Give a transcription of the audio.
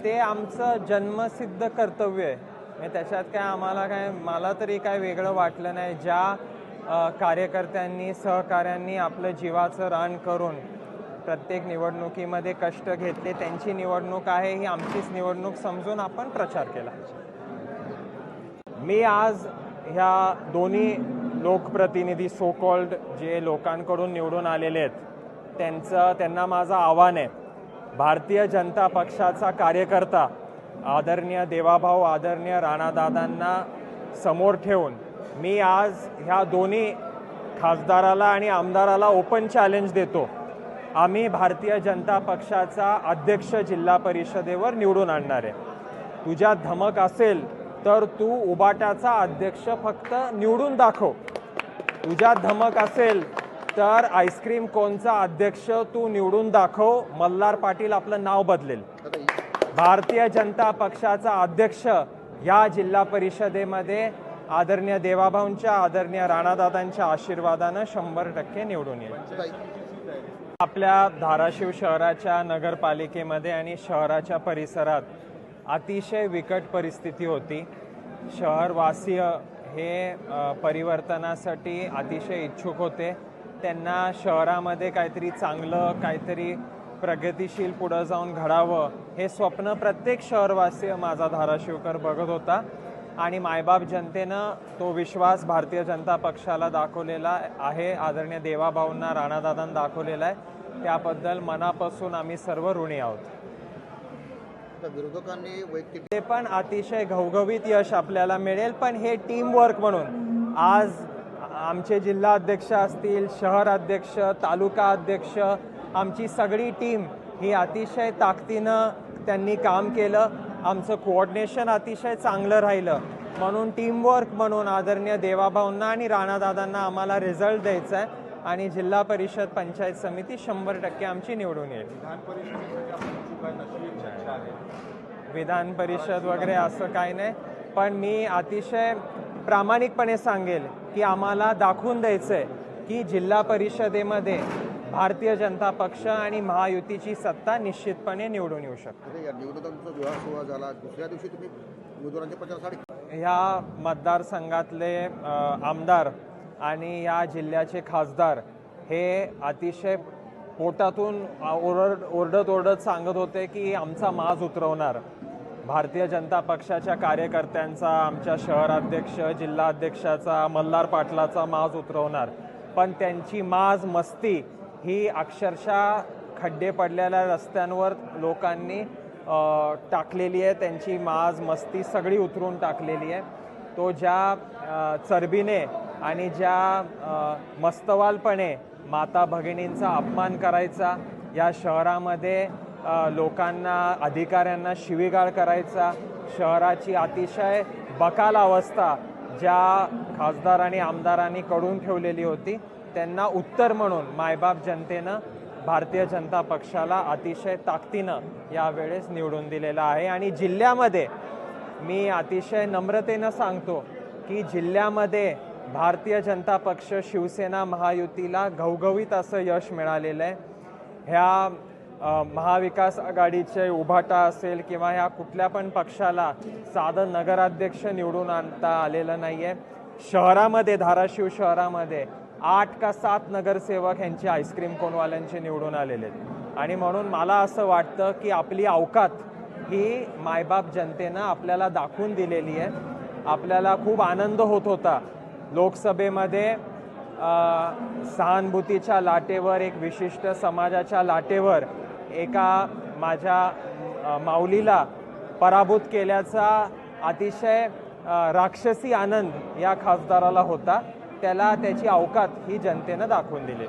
ते आमचं जन्मसिद्ध कर्तव्य आहे. म्हणजे त्याच्यात काय आम्हाला काय मला तरी काय वेगळं वाटलं नाही. ज्या कार्यकर्त्यांनी सहकाऱ्यांनी आपलं जीवाचं रान करून प्रत्येक निवडणुकीमध्ये कष्ट घेतले, त्यांची निवडणूक आहे, ही आमचीच निवडणूक समजून आपण प्रचार केला. मी आज ह्या दोन्ही लोकप्रतिनिधी सो कॉल्ड जे लोकांकडून निवडून आलेले आहेत त्यांना माझं आव्हान आहे. भारतीय जनता पक्षाचा कार्यकर्ता आदरणीय देवाभाऊ आदरणीय राणादादांना समोर ठेवून मी आज ह्या दोन्ही खासदाराला आणि आमदाराला ओपन चॅलेंज देतो. आम्ही भारतीय जनता पक्षाचा अध्यक्ष जिल्हा परिषदेवर निवडून आणणार आहे. तुझ्यात धमक असेल तर तू उबाटाचा अध्यक्ष फक्त निवडून दाखव. तुझ्यात धमक असेल तर आईस्क्रीम कोनचा अध्यक्ष तू निवडून दाखव. मल्हार पाटील आपलं नाव बदलेल. भारतीय जनता पक्षाचा अध्यक्ष या जिल्हा परिषदेमध्ये आदरणीय देवाभाऊंच्या आदरणीय राणादादांच्या आशीर्वादानं 100% निवडून येईल. आपल्या धाराशिव शहराच्या नगरपालिकेमध्ये आणि शहराच्या परिसरात अतिशय बिकट परिस्थिती होती. शहरवासीय हे परिवर्तनासाठी अतिशय इच्छुक होते. त्यांना शहरामध्ये काहीतरी चांगलं काहीतरी प्रगतिशील पुढं जाऊन घडावं हे स्वप्न प्रत्येक शहरवासी माझा धाराशिवकर बघत होता. आणि मायबाप जनतेनं तो विश्वास भारतीय जनता पक्षाला दाखवलेला आहे. आदरणीय देवाभाऊंना राणादादांना दाखवलेला आहे. त्याबद्दल मनापासून आम्ही सर्व ऋणी आहोत. विरोधकांनी वैयक्तिक ते पण अतिशय घवघवीत यश आपल्याला मिळेल. पण हे टीम वर्क म्हणून आज आमचे जिल्हा अध्यक्ष असतील, शहर अध्यक्ष, तालुका अध्यक्ष, आमची सगळी टीम ही अतिशय ताकदीनं त्यांनी काम केलं. आमचं कोऑर्डिनेशन अतिशय चांगलं राहिलं. म्हणून टीमवर्क म्हणून आदरणीय देवाभाऊंना आणि राणादादांना आम्हाला रिझल्ट द्यायचा आहे आणि जिल्हा परिषद पंचायत समिती 100% आमची निवडून येईल. विधान परिषद वगैरे असं काही नाही. पण मी अतिशय प्रामाणिकपणे सांगेल की आम्हाला दाखवून द्यायचं आहे की जिल्हा परिषदेमध्ये भारतीय जनता पक्ष आणि महायुतीची सत्ता निश्चितपणे निवडून येऊ शकते. या निवडणुकांचा विवाह सोहळा झाला, दुसऱ्या दिवशी तुम्ही उमेदवारांच्या प्रचारासाठी ह्या मतदारसंघातले आमदार आणि या जिल्ह्याचे खासदार हे अतिशय पोटातून ओरडत सांगत होते की आमचा माज उतरवणार. भारतीय जनता पक्षाच्या कार्यकर्त्यांचा, आमच्या शहराध्यक्ष जिल्हाध्यक्षाचा, मल्हार पाटलाचा माज उतरवणार. पण त्यांची माज मस्ती ही अक्षरशः खड्डे पडलेल्या रस्त्यांवर लोकांनी टाकलेली आहे. त्यांची माज मस्ती सगळी उतरून टाकलेली आहे. तो ज्या चरबीने आणि ज्या मस्तवालपणे माता भगिनींचा अपमान करायचा, या शहरामध्ये लोकांना अधिकाऱ्यांना शिवीगाळ करायचा, शहराची अतिशय बकाल अवस्था ज्या खासदार आणि आमदारांनी कडून ठेवलेली होती, त्यांना उत्तर म्हणून मायबाप जनतेनं भारतीय जनता पक्षाला अतिशय ताकदीनं यावेळेस निवडून दिलेला आहे. आणि जिल्ह्यामध्ये मी अतिशय नम्रतेनं सांगतो की जिल्ह्यामध्ये भारतीय जनता पक्ष शिवसेना महायुतीला घवघवीत असं यश मिळालेलं आहे. ह्या महाविकास आघाडीचे उभाटा असेल किंवा ह्या कुठल्या पण पक्षाला साधं नगराध्यक्ष निवडून आणता आलेलं नाही आहे. शहरामध्ये धाराशिव शहरामध्ये 8 का 7 नगरसेवक यांचे आईस्क्रीम कोनवाल्यांचे निवडून आलेले आहेत. आणि म्हणून मला असं वाटतं की आपली अवकात ही मायबाप जनतेनं आपल्याला दाखवून दिलेली आहे. आपल्याला खूप आनंद होत होता लोकसभेमध्ये सहानुभूतीच्या लाटेवर, एक विशिष्ट समाजाच्या लाटेवर एका माझ्या माऊलीला पराभूत केल्याचा अतिशय राक्षसी आनंद या खासदाराला होता. त्याला त्याची अवकात ही जनतेनं दाखवून दिली.